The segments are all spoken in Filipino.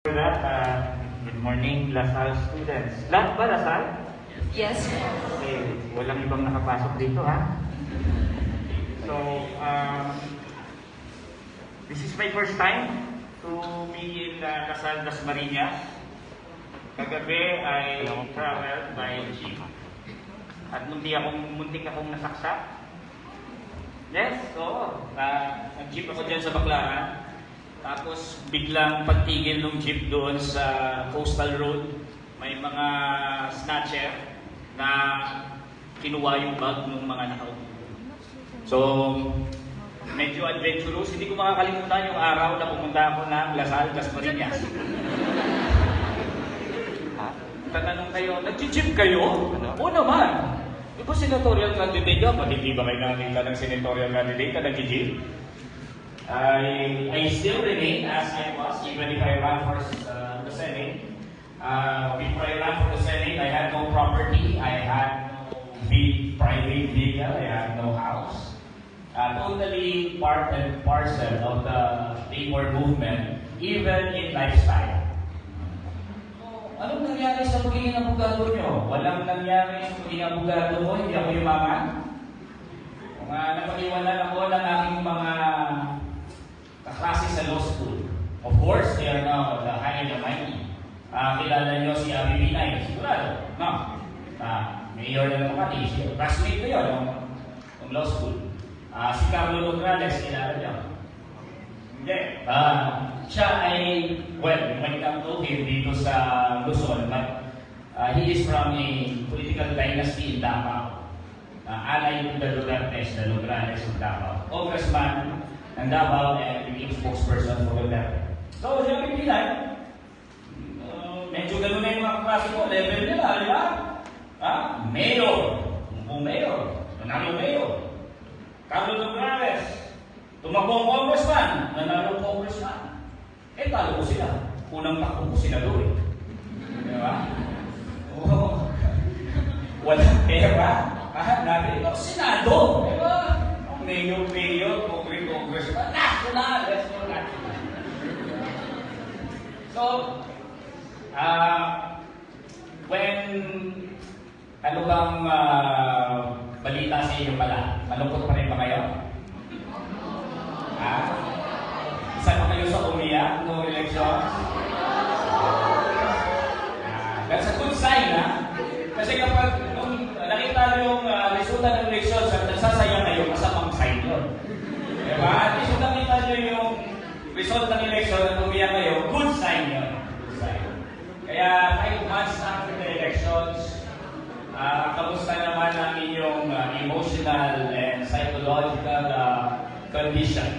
For that, good morning, Salle students. Lahat ba, Salle? Yes. Okay, walang ibang nakapasok dito, ha? So, this is my first time to be in Salle-Dasmariñas. Kagabi ay traveled by jeep. At muntik akong nasaksak. Yes, so, nag-jeep ako dyan sa Baklaran. Tapos biglang pagtigil ng jeep doon sa coastal road, may mga snatcher na kinuha yung bag ng mga nakaupo. So, medyo adventurous. Hindi ko makakalimutan yung araw na pumunta ako ng Salle-Dasmariñas. Tatanong kayo, nag-jeep kayo? Oo naman. Di ba senatorial candidate ka? Hindi ba kayo nakakita ng senatorial candidate na nag-jeep? I still remain as I was, even if I ran for the Senate. Before I ran for the Senate, I had no property, I had no private vehicle, I had no house. Totally part and parcel of the labor movement, even in lifestyle. So, anong nangyari sa pagiging abogado nyo? Walang nangyari sa pagiging abogado mo, hindi ako yumaman. Kung napag-iwanan ako ng aking mga kaklase sa law school. Of course, they are now the high and the mighty. Kilala nyo si Atty, sigurado. No? Mayor na naman pati. Classmate ko yun ng law school. Si Carlo Lograles, kilala nyo? Hindi. Siya ay, well, might not know him dito sa Luzon, but he is from a political dynasty in Davao. Allied to the Lograles of Davao. Congressman ng Davao and yung spokesperson for Duterte. So, siya pipilay. Medyo ganun na yung mga klase ko, level nila, di ba? Mayor. Mumpong mayor. Nanalo mayor. Carlo Lograles. Tumakbong congressman. Nanalo congressman. Talo ko sila. Unang takbo ko sila doon. Di ba? Walang pera. Natin ito, Senado. Di ba? Mayor, congressman, national, let's go national. So, when, ano bang balita sa inyo pala? Malungkot pa rin ba kayo? Isa pa kayo sa umiyak no elections? That's a good sign, ha? Kasi kapag nakita yung resulta ng elections at nagsasayang kayo, masamang sign yun. Diba? At least kung nakita nyo yung result ng election at umiyak kayo, good sign yun. Good sign. Kaya 5 months after the elections, kamusta naman ang inyong emotional and psychological condition?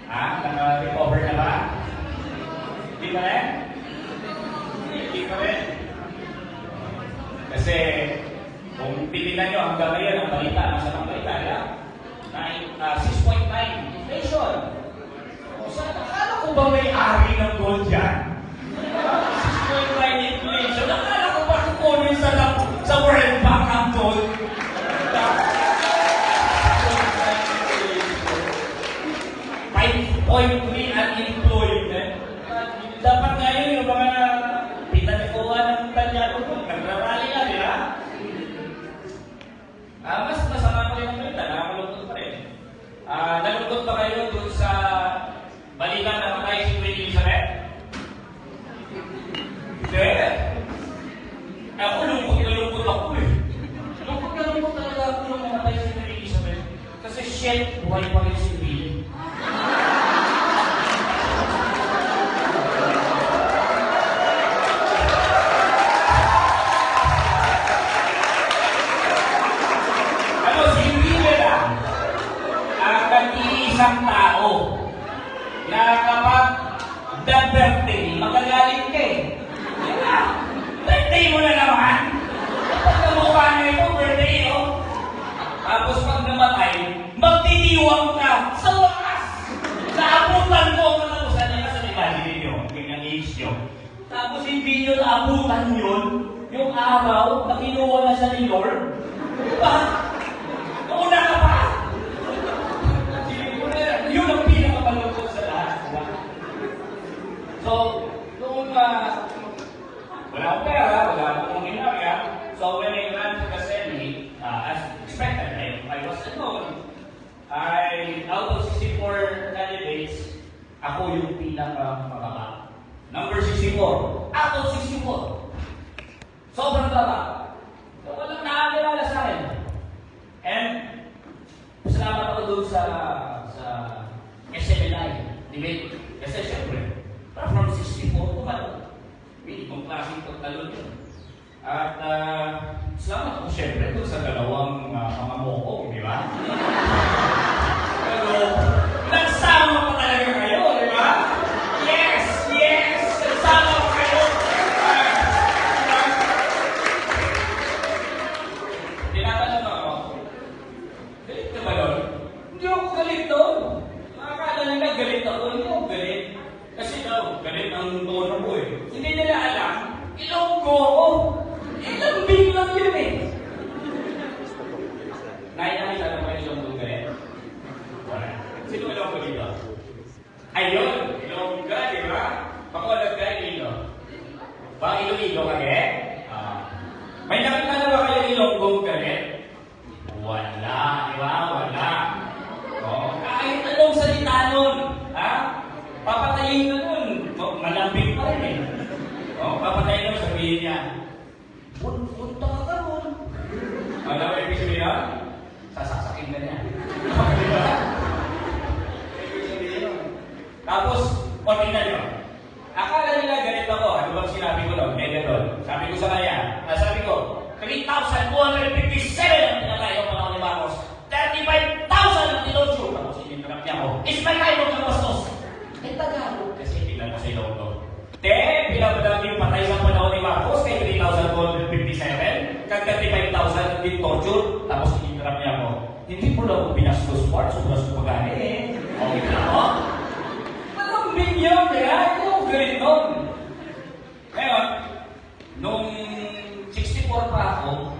Naka-recover na ba? Hindi pa rin? Hindi pa rin. Kasi kung titignan nyo hanggang ngayon ang balita, masamang balita, yeah? 6.9 inflation. Akala ko ba may ari ng gold dyan? 6.9 inflation. Akala ko ba kukunin sa World Bank ang gold? 5.3 unemployment. Dapat ngayon yung mga pinanikuha ng Talyano ko, nagrarali na, di ba? Mas masama ko rin ang balita, nakakalungkot pa rin. Nalungkot ba kayo dun sa balita na matay si Queen Elizabeth? Hindi. Ako lungkot ako eh. Lungkot talaga ako nung namatay si Queen Elizabeth. Kasi shit, buhay pa rin si Queen. Isang tao na kapag the birthday, magagaling ka eh. Diba? Birthday mo na naman. Kapag namukha na ito, birthday oh. Tapos pag namatay, magtitiwang ka sa wakas. Naabutan ko ang katapusan niya sa imagine nyo, ganyang age nyo. Tapos hindi nyo naabutan yun, yung araw na kinuha na siya ni Lord. Diba? Nauna ka pa. Yun ang pinakamalungkot sa lahat. So, Nung wala akong pera, wala akong ginagawa, so when I ran for the Senate, as expected, I was alone. Out of 64 candidates, ako yung pinakamababa. Number 64. Out of 64. Sobrang baba. So, walang nakakilala sa akin. And, salamat ako doon sa SMLI. Debate. Kasi siyempre, from 64 kumalo. Hindi kong klaseng pagtalon yun. At, salamat ako siyempre doon sa dalawang mga moko, di ba? Pero, nagsama pa talaga kayo, di ba? Yes! Yes! Nagsama pa kayo! Tinatanong ako, galit ka ba doon? Hindi ako galit doon. Nakakala nila galit ako, hindi ako galit. Kasi daw, galit ang tono ko eh. Hindi nila alam, ilonggo ako. Ilambing lang yun eh. Nakita na ba yung ilonggo galit? Wala. Sino ilonggo dito? Ayun, ilonggo, di ba? Pakulag ka, ilonggo. Bang ilonggo ka, eh? May nakita na ba kayo ilonggo galit? Wala, di ba? Wala. Kahit anong salita nun, papatayin ka nun. Malambing pa rin eh. Papatayin nun, sabihin niya, punta ka nun. Alam mo ibig sabihin nun? Sasasakin ka niya. Diba? Ibig sabihin nun. Tapos, tingnan nyo. Akala nila ganit ako. Ano bang sinabi ko nun? Megatron. Sabi ko sa kanya, sabi ko, 3,257 ang pinakayo panahon ni Marcos. 35,000 ang tinodyo. Tapos ininterrupt niya ako. Ismay kayo ng bastos. Tagalog. Kasi tingnan mo sa ilonggo. Pinabadami yung patay sa panahon ni Marcos kay 3,457. Kag 35,000 din torture. Tapos ininterrupt niya ako. Hindi po lang ako binastos part. Sobras ko pagani eh. Okay na ako? Malambing yun kaya. Ito ang galit nun. Ngayon, nung 64 pa ako,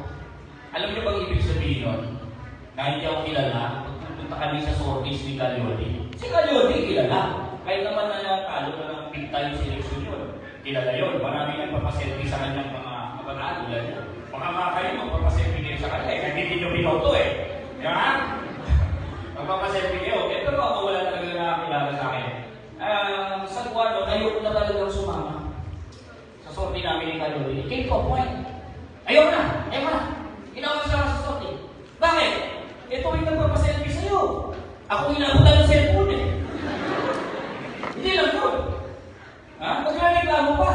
alam niyo bang ibig sabihin nun? Na hindi ako kilala. Pupunta kami sa sorties ni Calyodi. Si Calyodi kilala. Kahit naman na natalo na ng big time selection yun. Kilala yun. Marami nagpapaselfie sa kanyang mga kabataan. Tulad yun. Baka mga kayo magpapaselfie kayo sa kanya. Kasi hindi nyo binoto eh. Di ba? Magpapaselfie kayo. Ito ba ako wala talaga nakakilala sa akin? Sa Guano, ayoko na talagang sumama. Sa sortie namin ni Calyodi. Came to a point. Ayoko na! Ayoko na! Ginawa ko sa sortie. Bakit? Ito yung nagpapaselfie sa'yo. Ako inabutan ng cellphone eh. Hindi lang yun. Magreklamo pa.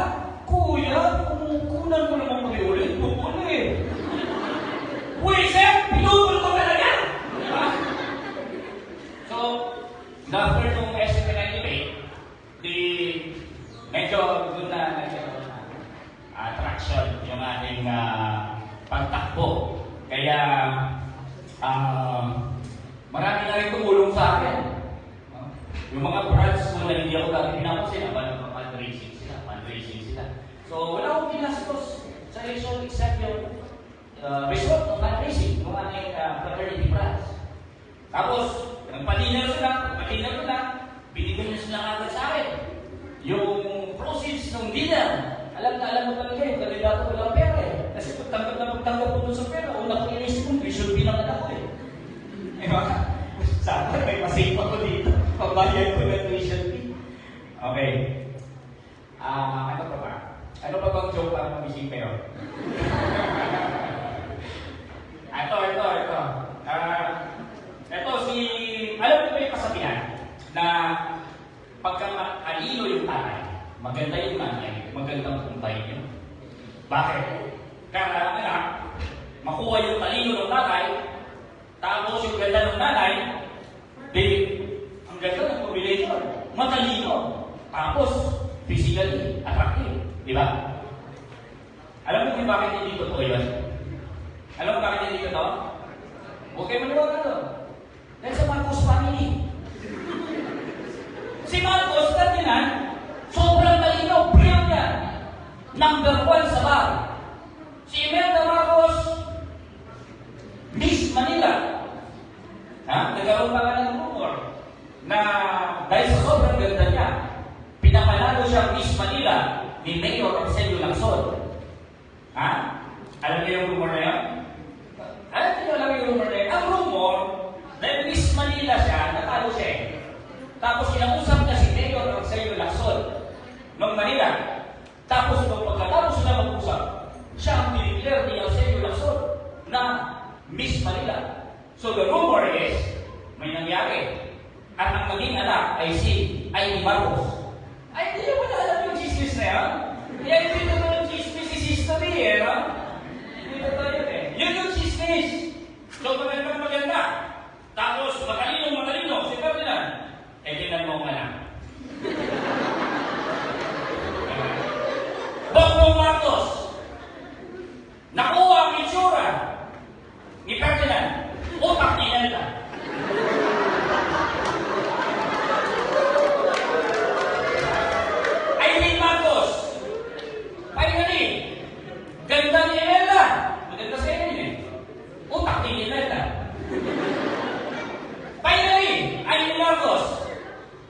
Kuya, kumukunan mo naman kami ulit. Bukuna eh. Uy, sir! Pinupul ko talaga! So, after nung SMNI debate, medyo doon na attraction yung ating pagtakbo. Kaya, marami na rin tumulong sa akin. Yung mga brands ko na hindi ako dati pinapansin, fundraising sila. So, wala akong pinastos sa election except yung result ng fundraising, yung ating fraternity brands. Tapos, nagpalinaw sila, binigyan niya sila agad sa akin. Yung proceeds ng dinner, alam mo talaga yung kandidato walang pera eh. Kasi pagtanggap ko dun sa pera, una ko inisip ko, tuition fee lang ako eh. Sana may pasave ako dito. Pagbayad ko ng tuition fee. Okay. Ano pa ba? Ano pa bang joke para mamising kayo? Ito. Alam mo ba yung kasabihan na pagka alino yung tatay, maganda yung nanay, magandang puntay niyo. Bakit? Kaya makuha yung talino ng tatay, tapos yung ganda ng nanay, ang ganda ng combination. Matalino. Tapos, physically attractive. Di ba? Alam mo kung bakit hindi totoo yun? Alam mo bakit hindi totoo? Huwag kayo maniwala doon. Dahil sa Marcos family. Si Marcos, katinan, sobrang talino, brilliant. Number 1 sa bar. Si Imelda Marcos, Miss Manila. Nagkaroon pa nga ng rumor na dahil sa sobrang ganda niya, pinapanalo siya Miss Manila ni Mayor of Salle-Dasmariñas. Ha? Alam niyo yung rumor na yun? Alam niyo yung rumor na yun? Ang rumor, dahil Miss Manila siya, natalo siya eh. Tapos inausap niya si Mayor of Salle-Dasmariñas ng Manila. Tapos nung pagkatapos sila mag-usap, siya ang dineclare ni Salle-Dasmariñas na Miss Manila. So the rumor is, may nangyari. At ang maging anak ay ni Marcos. Ay, hindi naman alam yung chismis na yan. Kaya hindi totoo yung chismis is history eh, no? Hindi totoo yun eh. Yun yung chismis. So, maganda. Tapos, matalino, si Ferdinand. Eh, tinan mo nga lang. Bongbong Marcos. Nakuha ang itsura ni Ferdinand. Utak ni Elda. Ganda ni Elda. Maganda sa inyo eh. Utak ni Elda. Finally, ay Marcos.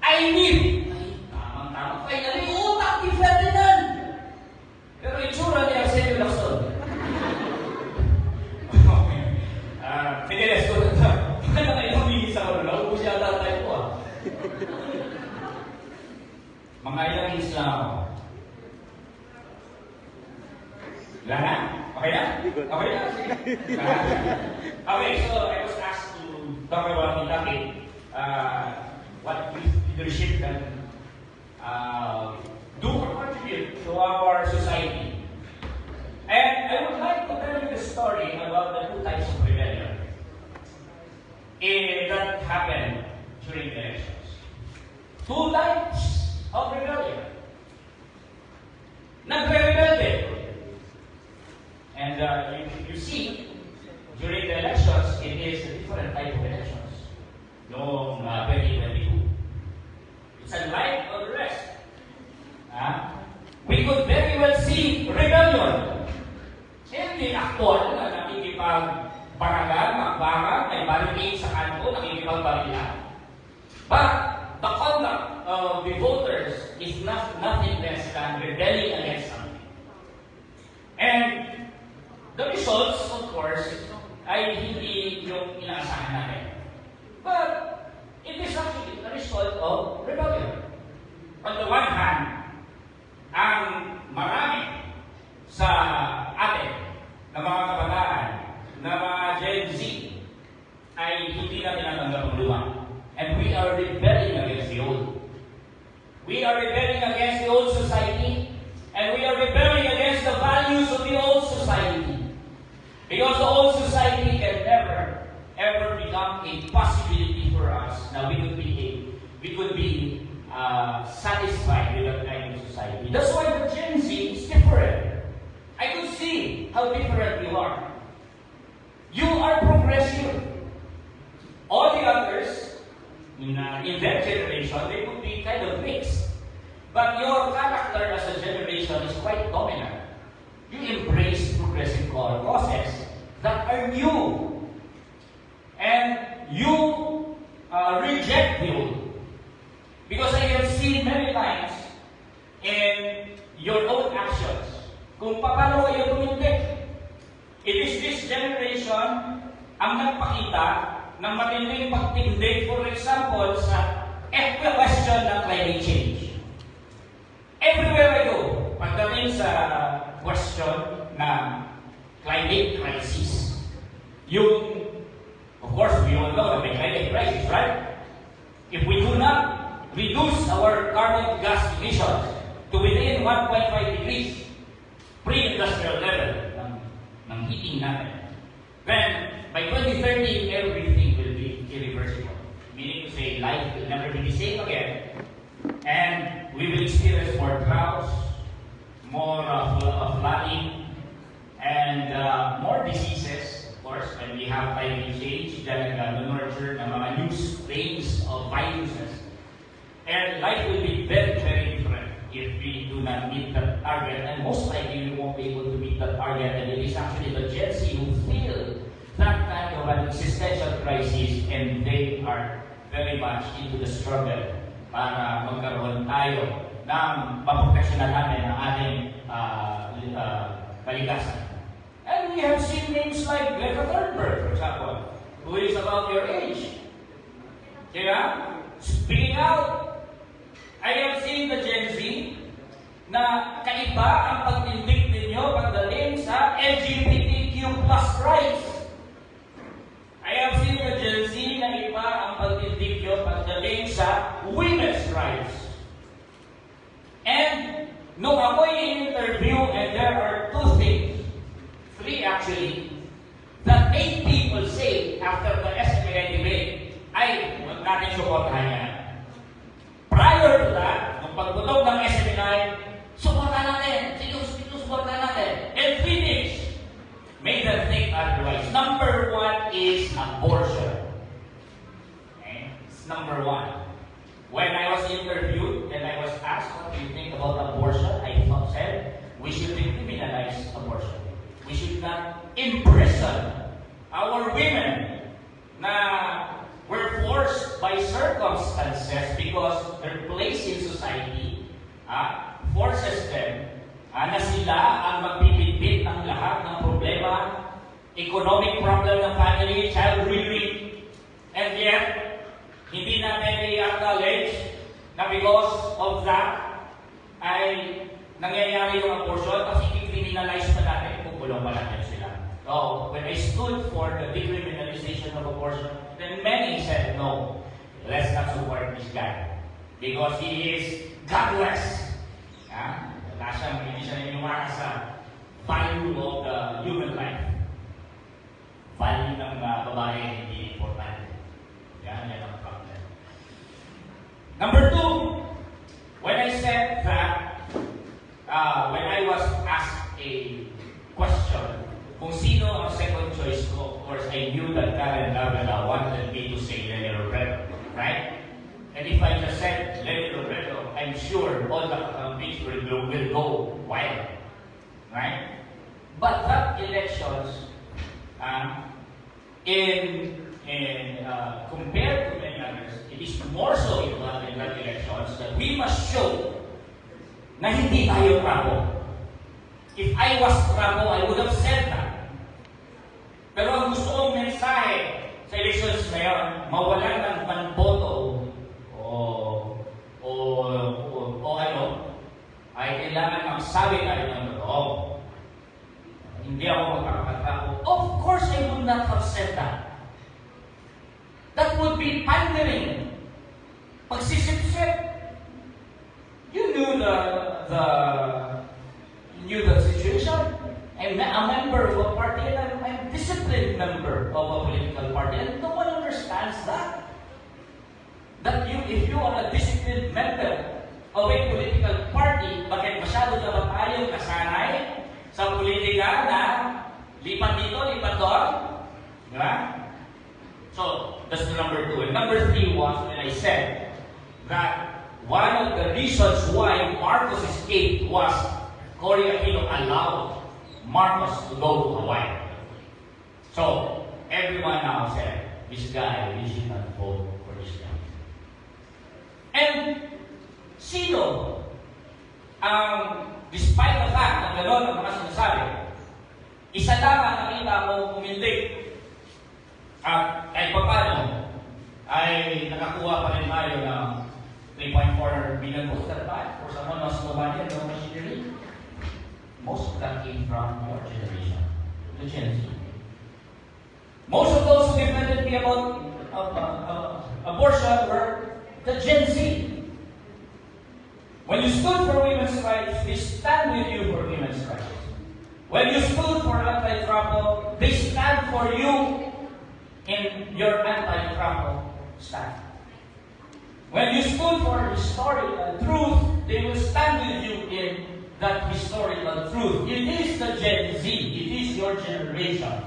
I need. Tamang-tamang. Finally, utak ni Ferdinand. Pero itsura niya sa inyo lakson. Pineles ko na ito. Kaya kayo humingis ako na. Naubos yata tayo po ah. Mga ilang hins lang ako. Lahat? Okay na? Okay na? Okay, so I was asked to talk about Atty, what leadership can do or contribute to our society. And I would like to tell you the story about the two types of rebellion that happened during the elections. Two types of rebellion. Nagre-rebelde. And you see, during the elections, it is a different type of elections. Noong 2022. It's unlike all the rest. We could very well see rebellion. Hindi actual na nakikipag-baragan, magbarang, may barricade sa kanto, nakikipag-barilan. But the conduct of the voters is nothing less than rebelling against something. And the results, of course, ay hindi yung inaasahan natin. But it is actually a result of rebellion. On the one hand, ang marami sa atin, na mga kabataan, na mga Gen Z, ay hindi na tinatanggap ang luma. And we are rebelling against the old. We are rebelling against the old society, and we are rebelling against the values of the old society. Because the old society can never, ever become a possibility for us. Now we could be satisfied with that kind of society. That's why the Gen Z is different. I could see how different you are. You are progressive. All the others in that generation, they could be kind of mixed. But your character as a generation is quite dominant. You embrace progressive causes that are new. And you reject the old. Because I have seen many times in your own actions kung paano kayo tumindig. It is this generation ang nagpakita ng matinding pagtindig, for example, sa question ng climate change. Everywhere I go, pagdating sa question ng climate crisis, of course, we all know that may climate crisis, right? If we do not reduce our carbon gas emissions to within 1.5 degrees pre-industrial level ng heating natin, then by 2030, everything will be irreversible. Meaning to say, life will never be the same again, and we will experience more droughts, more flooding, and more diseases, of course, when we have climate change, the nurture ng mga new strains of viruses. And life will be very, very different if we do not meet that target, and most likely we won't be able to meet that target, and it is actually the Gen Z who feel that kind of an existential crisis, and they are very much into the struggle para magkaroon tayo ng paproteksyonan natin ang ating kalikasan. And we have seen names like Greta Thunberg, for example, who is about your age. Diba? Speaking out. I have seen the Gen Z na kaiba ang pagtindig ninyo pagdating sa LGBTQ plus rights. I have seen the Gen Z na iba ang pagtindig nyo pagdating sa women's rights. And nung ako'y in-interview, and there are two things, three actually, that made people say after the SMNI debate, ay, huwag natin suportahan yan. Prior to that, nung pagputok ng SMNI, suportahan natin, suportahan natin. And three things made them think otherwise. Number one is abortion. Okay? It's number one. When I was interviewed and I was asked, what do you think about abortion? I said, we should decriminalize abortion. We should not imprison our women na were forced by circumstances because their place in society forces them na sila ang magbibitbit ng lahat ng problema, economic problem ng family, child rearing, and yet, hindi natin i-acknowledge na because of that ay nangyayari yung abortion kasi i-criminalize pa natin, kukulong pa natin sila. So, when I stood for the decriminalization of abortion, then many said, no, let's not support this guy because he is godless. Hindi siya naniniwala sa value of the human life. Value ng babae hindi importante. Yan ang problem. Number two, when I said that, when I was asked a question, kung sino ang second choice ko, of course, I knew that Karen Lavela wanted me to say Lenny Robredo, right? And if I just said Lenny Robredo, I'm sure all the campaigns will go wild, right? But that elections, compared to many others, it is more so in that elections that we must show na hindi tayo trabo. If I was trabo, I would have said that. Pero ang gusto kong mensahe sa elections ngayon, mawalan ng panboto o ano, ay kailangan magsabi tayo ng totoo. Hindi ako magkakatrabo. Of course, I would not have said that. That would be pandering. Pagsisip-sip. You knew the situation. I'm a member of a party and I'm a disciplined member of a political party and no one understands that. That if you are a disciplined member of a political party, bakit masyado na ba tayong nasanay sa politika na lipat dito, lipat doon? Diba? So, that's the number two. And number three was when I said that one of the reasons why Marcos escaped was Cory Aquino allowed Marcos to go to Hawaii. So, everyone now said, this guy, we should not vote for this guy. And, sino despite the fact na gano'n ang mga sinasabi, isa lang ang nakita mo tumindig. At kahit pa paano, ay nakakuha pa rin tayo ng 3.4 billion votes. For someone who's nobody and no machinery, most of that came from your generation, the Gen Z. Most of those who defended me about abortion were the Gen Z. When you stood for women's rights, they stand with you for women's rights. When you stood for anti-trample, they stand for you in your anti-trample stand. When you stood for historical truth, they will stand with you in that historical truth. It is the Gen Z. It is your generation.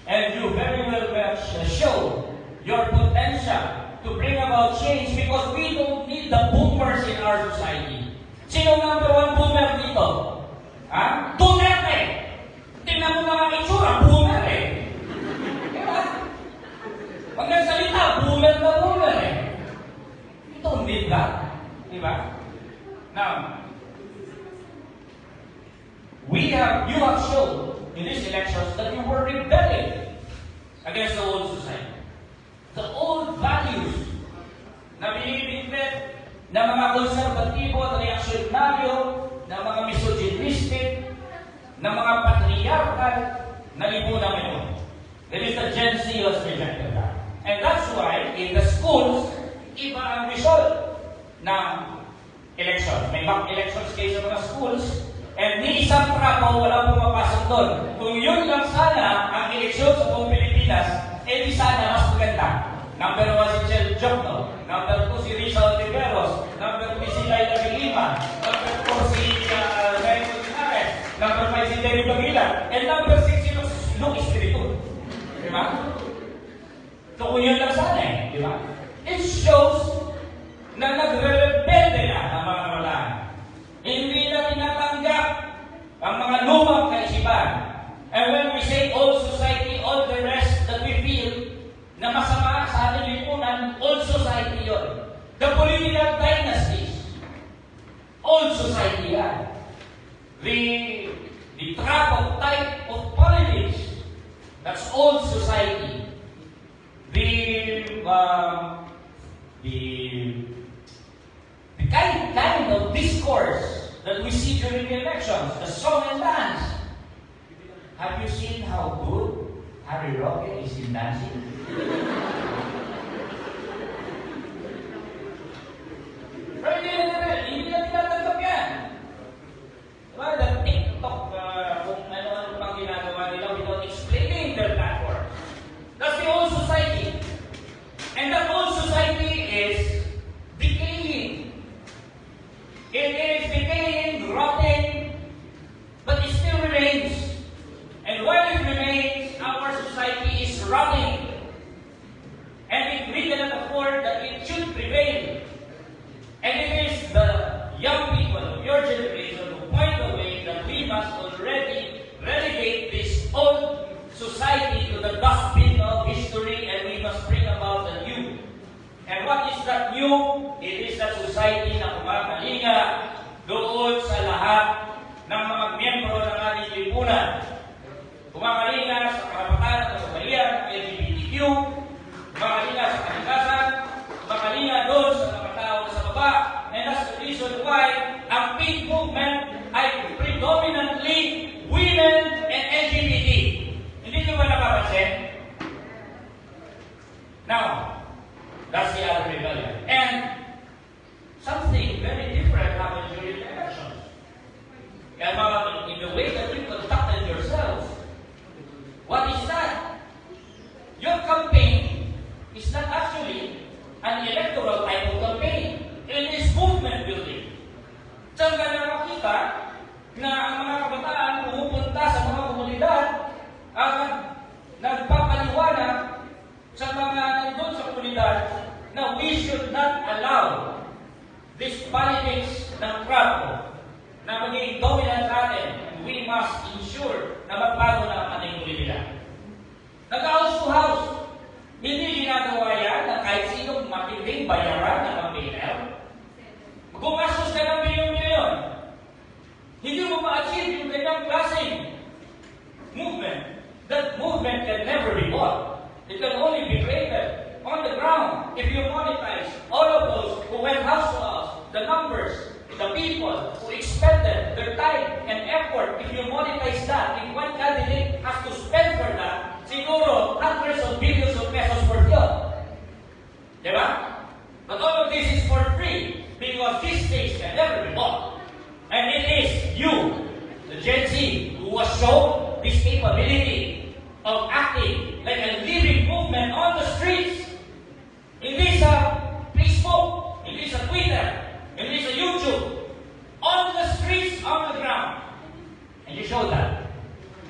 And you very well show your potential to bring about change because we don't need the boomers in our society. Sino number one boomer dito? Duterte! Tingnan mo mga itsura, boomer eh. Diba? Pag nagsalita, boomer na boomer eh. You don't need that. Diba? Now, we you have shown in these elections that you were rebelling against the old society. The old values na binibiglet ng mga konserbatibo at reaksyonaryo, ng mga misogynistic, ng mga patriarchal na lipunang ito. That is the Gen Z has rejected that. And that's why, in the schools, iba ang result ng elections. May mock elections kayo sa mga schools, and ni isang trapo walang pumapasok doon. Kung yun lang sana ang eleksyon sa buong Pilipinas, eh di sana mas maganda. Number 1 si Chel Jokno, number 2 si Rizal Tiberos, number 3 si Laila Vilima, number 4 si Raymond Linares, number 5 si Terry Bagila, and number 6 si Luke Espiritu. Diba? So kung yun lang sana eh, diba? It shows na nagre-rebelde na ang mga kabataan. Hindi na tinatanggap ang mga lumang kaisipan. And when we say old society, all the rest that we feel na masama sa ating lipunan, old society yun. The political dynasties, old society yan. The trap of type of politics, that's old society. The kind of discourse that we see during the elections, the song and dance. Have you seen how good Harry Roque is in dancing? Pero hindi na tinatanggap yan. Diba? The TikTok, kung ano-ano pang ginagawa nila without explaining their platform. That's the old society. And that old society is decaying. It is decaying, rotting, but it still remains. And while it remains, our society is rotting. And if we cannot afford that it should prevail, and it is the young people of your generation who point the way that we must already relegate this old society to the dustbin of history, and we must bring about the new. And what is that new? It is that society na kumakalinga doon sa lahat ng mga miyembro ng ating lipunan. Kumakalinga sa karapatan at kasabayan ng LGBTQ, kumakalinga sa kalikasan, kumakalinga doon sa mga tao na sa baba. And that's the reason why ang pink movement ay predominantly women and LGBT. Hindi nyo ba napapansin? Now, that's the other rebellion. And something very different happened during the elections. Kaya in the way that you conducted yourselves, what is that? Your campaign is not actually an electoral type of campaign. It is movement building. Saan ka na makita na ang mga kabataan pumupunta sa mga komunidad at nagpapaliwanag sa mga nandun sa komunidad na we should not allow this politics ng trapo na maging dominant natin. We must ensure na magbago na ang ating komunidad. Nag-house to house. Hindi ginagawa yan na kahit sinong matinding bayaran ng campaigner. Gumastos ka ng milyon-milyon. Hindi mo ma-achieve yung ganyang klaseng movement. That movement can never be bought. It can only be created on the ground if you monetize all of those who went house to house, the numbers, the people who expended their time and effort. If you monetize that, if one candidate has to spend for that, siguro hundreds of billions of pesos worth yun. Diba? But all of this is for free because these things can never be bought. And it is you, the Gen Z, who was shown this capability of acting like a living movement on the streets. Hindi sa Facebook, hindi sa Twitter, hindi sa YouTube, on the streets, on the ground. And you show that.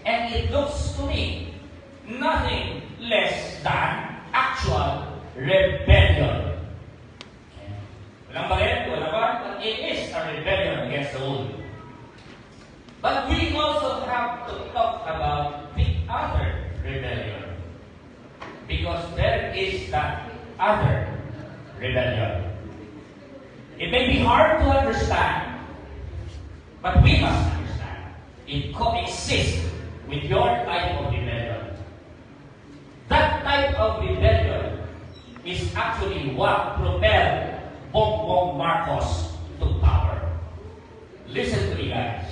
And it looks to me nothing less than actual rebellion. Walang balit, walang balit, but it is a rebellion against the old. But we also have to talk about the other rebellion. Because there is that other rebellion. It may be hard to understand, but we must understand. it coexists with your type of rebellion. That type of rebellion is actually what propelled Bongbong Marcos to power. Listen to me, guys.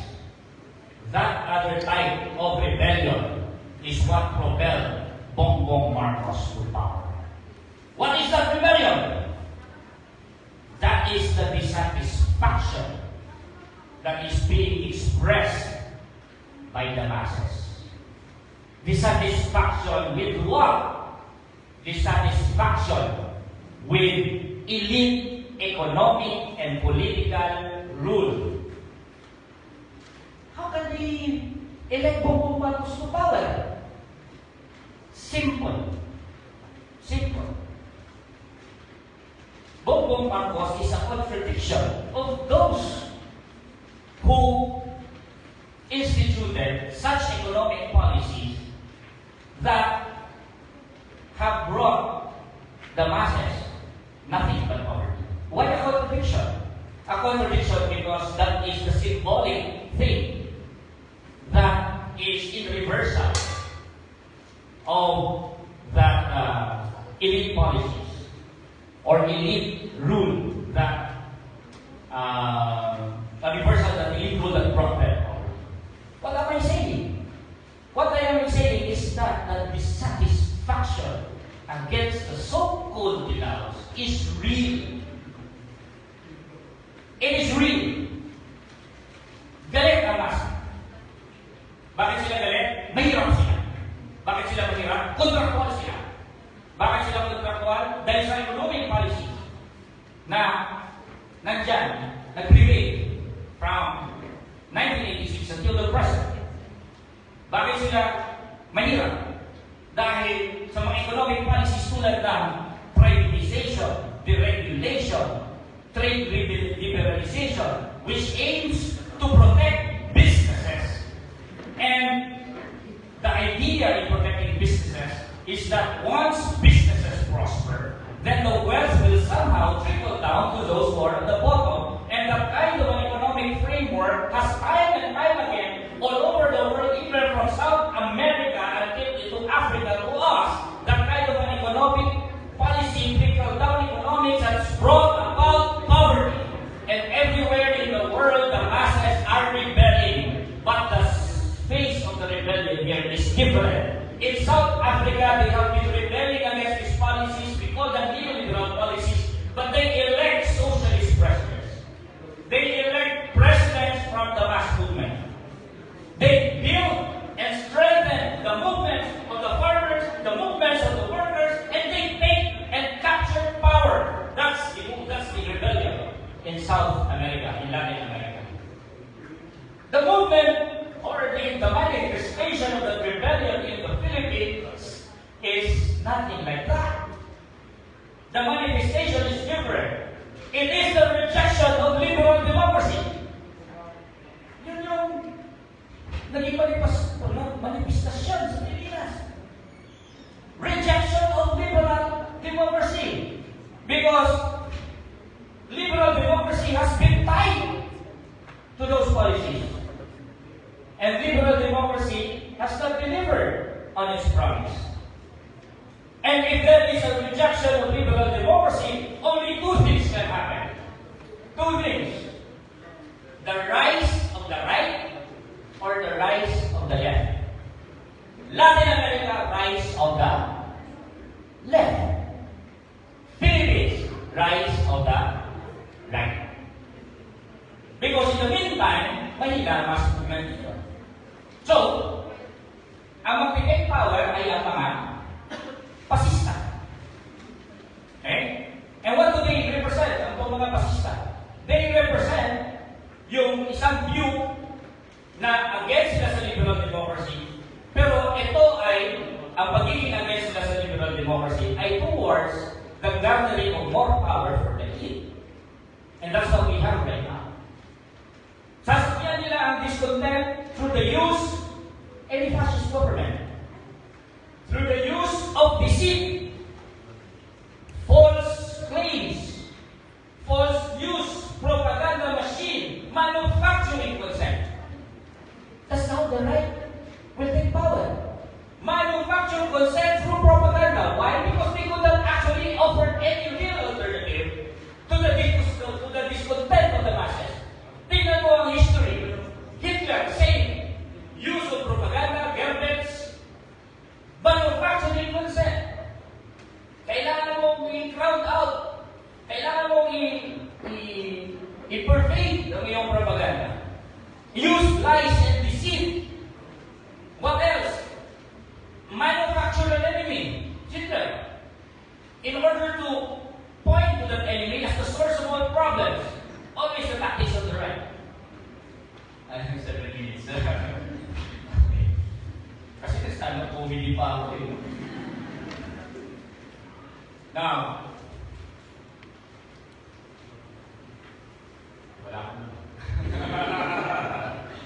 That other type of rebellion is what propelled Bongbong Marcos to power. What is that rebellion? That is the dissatisfaction that is being expressed by the masses. Dissatisfaction with what? Dissatisfaction with elite economic and political rule. How can we elect Bongbong Marcos to power? Simple. Simple. Bongbong Marcos is a contradiction of those who instituted such economic policies that have brought the masses nothing but poverty. Why a contradiction? A contradiction because that is the symbolic thing that is in reversal of that elite policies or elite rule that a reversal that elite rule that brought them power. What am I saying? What I am saying is that the dissatisfaction against the so-called Dilaos is real. It is real. Galit ang masa. Bakit sila galit? Mahirap sila. Bakit sila mahirap? Kontraktual sila. Bakit sila kontraktual? Dahil sa economic policy na nandyan, nag-prevail from 1986 until the present. Bakit sila mahirap? Dahil sa mga economic policies tulad ng privatization, deregulation, trade liberalization, which aims to protect businesses. And the idea in protecting businesses is that once businesses prosper, then the wealth will somehow trickle down to those who are at the bottom. And that kind of an economic framework has time and time again all over the world, even from South America until into Africa to us, that kind of an economic policy, trickle-down economics has brought about poverty. And everywhere in the world, the masses are rebelling. But the face of the rebellion here is different. In South Africa, they have been rebelling against these policies. We call them neoliberal policies. But they elect socialist presidents. They elect presidents from the mass movement. They build and strengthen the movements of the farmers, the movements of the workers, and they take and capture power. That's the rebellion in South America, in Latin America. The movement or the manifestation of the rebellion in the Philippines is nothing like that. The manifestation is different. It is the rejection of liberal democracy. Yun yung naging manifestasyon sa Pilipinas. Rejection of liberal democracy. Because liberal democracy has been tied to those policies. And liberal democracy has not delivered on its promise. And if there is a rejection of liberal democracy, only two things can happen. Two things. The rise of the right or the rise of the left. Latin America, rise of the left. Philippines, rise of the right. Because in the meantime, mahina mas movement dito. So, ang mag-take power ay ang mga pasista. Okay? And what do they represent? Ang mga pasista? They represent yung isang view na against sila sa liberal democracy, pero ito ay, ang pagiging against sila sa liberal democracy ay towards the gathering of more power for the elite. And that's what we have right now. Sasakyan nila ang discontent through the use of any fascist government. Through the use of deceit, false claims, false news, propaganda machine, manufacturing consent. That's not lies and deceit. What else? Manufacture an enemy. Children. In order to point to that enemy as the source of all problems, always the tactics of the right. I have 7 minutes. Kasi stand-up comedy pa ako eh. Now, wala ko na.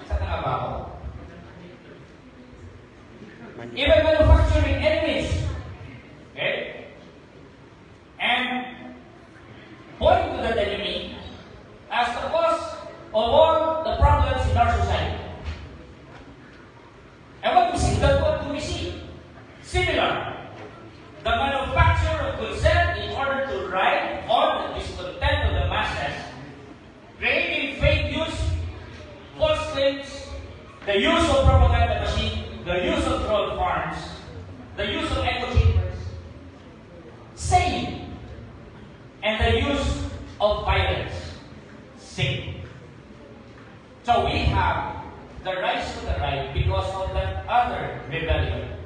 Saan nga ba ako? Even manufacturing enemies. Okay? And point to that enemy as the cause of all the problems in our society. And what we see, that's what we see. Similar. The manufacture of consent in order to ride on the discontent of the masses, creating fake news, false claims, the use of propaganda machine, the use of troll farms, the use of echo chambers, saying, and the use of violence, sin. So we have the rise of the right because of that other rebellion,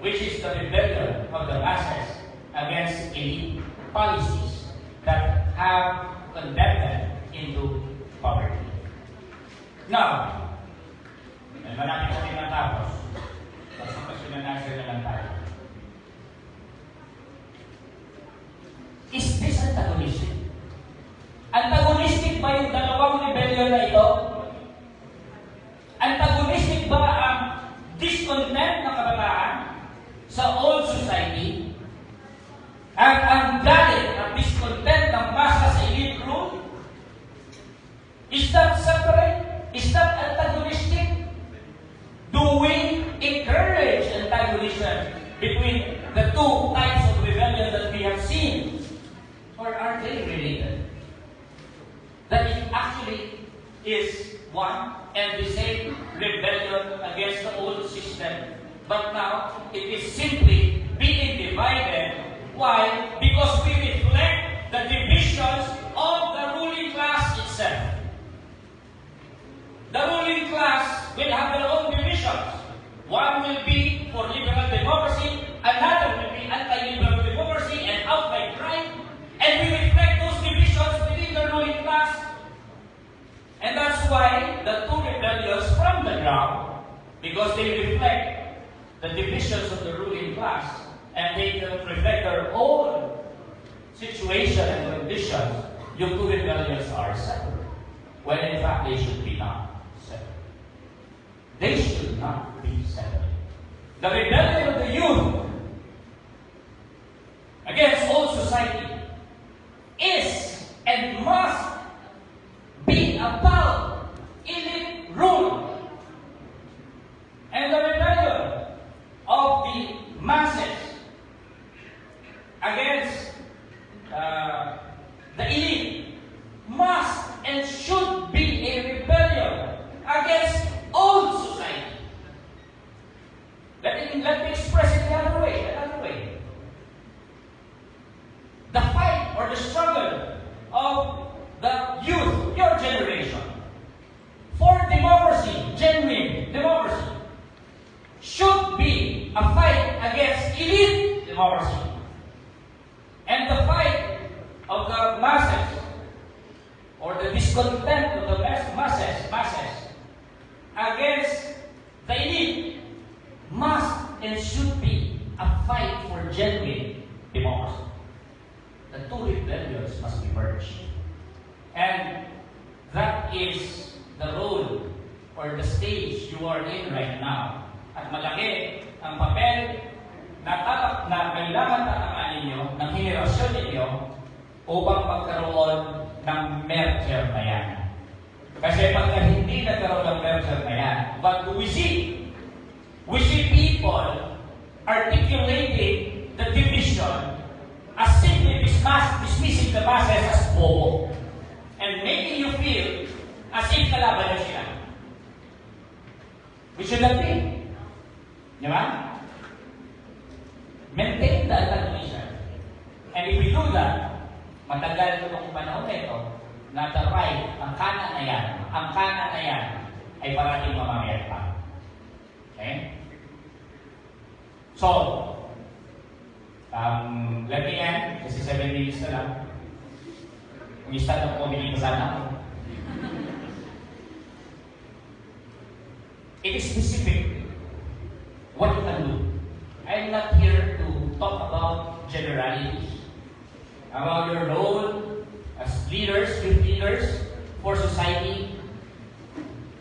which is the rebellion of the masses against elite policies that have condemned them into poverty. Now, malapit kami natapos. Basta question and answer na lang tayo. Is this antagonistic? Antagonistic ba yung dalawang rebellion na ito? Antagonistic ba ang discontent ng kabataan sa old society at ang galit at discontent ng masa sa elite rule? Is that separate? Is that antagonistic? Do we encourage antagonism between the two types of rebellion that we have seen? Or are they related? That it actually is one and the same rebellion against the old system. But now, it is simply being divided. Why? Because we reflect the divisions of the ruling class itself. The ruling class will have their own divisions. One will be for liberal democracy, another will be anti-liberal democracy and outright crime, and we reflect those divisions within the ruling class. And that's why the two rebellions from the ground, because they reflect the divisions of the ruling class, and they reflect their own situation and conditions, yung two rebellions are separate, when in fact they should be not separate. They should not be separate. The rebellion of the youth against old society is and must be about elite rule. And the rebellion of the masses against the elite must and should be a rebellion against old society. Let me express it the other way. The fight or the struggle of the youth, your generation, for democracy, genuine democracy, should be a fight against elite democracy. And the fight of the masses, or the discontent of the masses against the elite, must and should be a fight for genuine democracy. The two rebellions must be merged. And that is the role or the stage you are in right now. At malaki ang papel na kailangan tatangan ninyo ng henerasyon ninyo upang magkaroon ng merger na yan. Kasi pagka hindi nagkaroon ng merger na yan, what do we see? We see people articulating the division as simply dismissing the masses as bobo and making you feel as if kalaban na sila. We should not be. Di ba? Maintain the antagonism. And if we do that, matagal itong panahon na ito, na the right, ang kanan na yan, ay parating mamamayan pa. Okay? So, let me end, kasi 7 minutes na lang. Kung i-start na po, hindi pa sana ako. It is specific what you can do. I'm not here to talk about generalities, about your role as leaders, youth leaders, for society.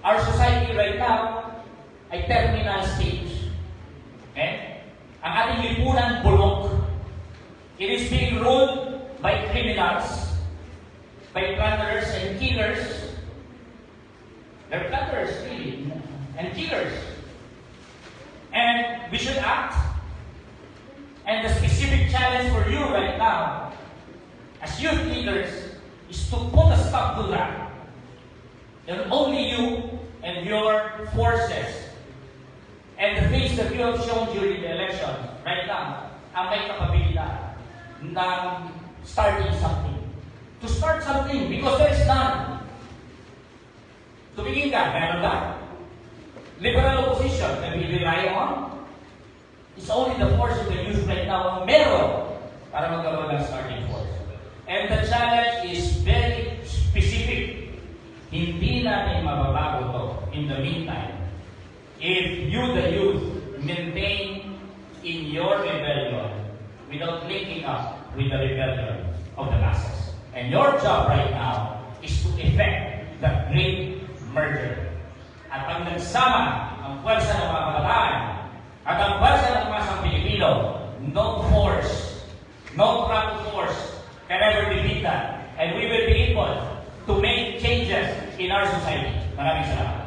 Our society right now ay terminal stage. Okay? Ang ating lipunan bulok. It is being ruled by criminals, by plunderers and killers. They're plunderers, really, and killers. And we should act. And the specific challenge for you right now, as youth leaders, is to put a stop to that. And only you and your forces and the things that you have shown during the election right now ang may kapabilidad ng starting something. To start something, because there is none. Tumingin ka, meron ka. Liberal opposition that we rely on, it's only the force of the youth right now ang meron para magkaroon ng starting force. And the challenge is very specific. Hindi natin mababago to in the meantime. If you, the youth, maintain in your rebellion without linking up with the rebellion of the masses. And your job right now is to effect the great merger. At pag nagsama ang pwersa ng mga kabataan at ang pwersa ng masang Pilipino, no force, no crowd force can ever defeat that. And we will be able to make changes in our society. Maraming salamat.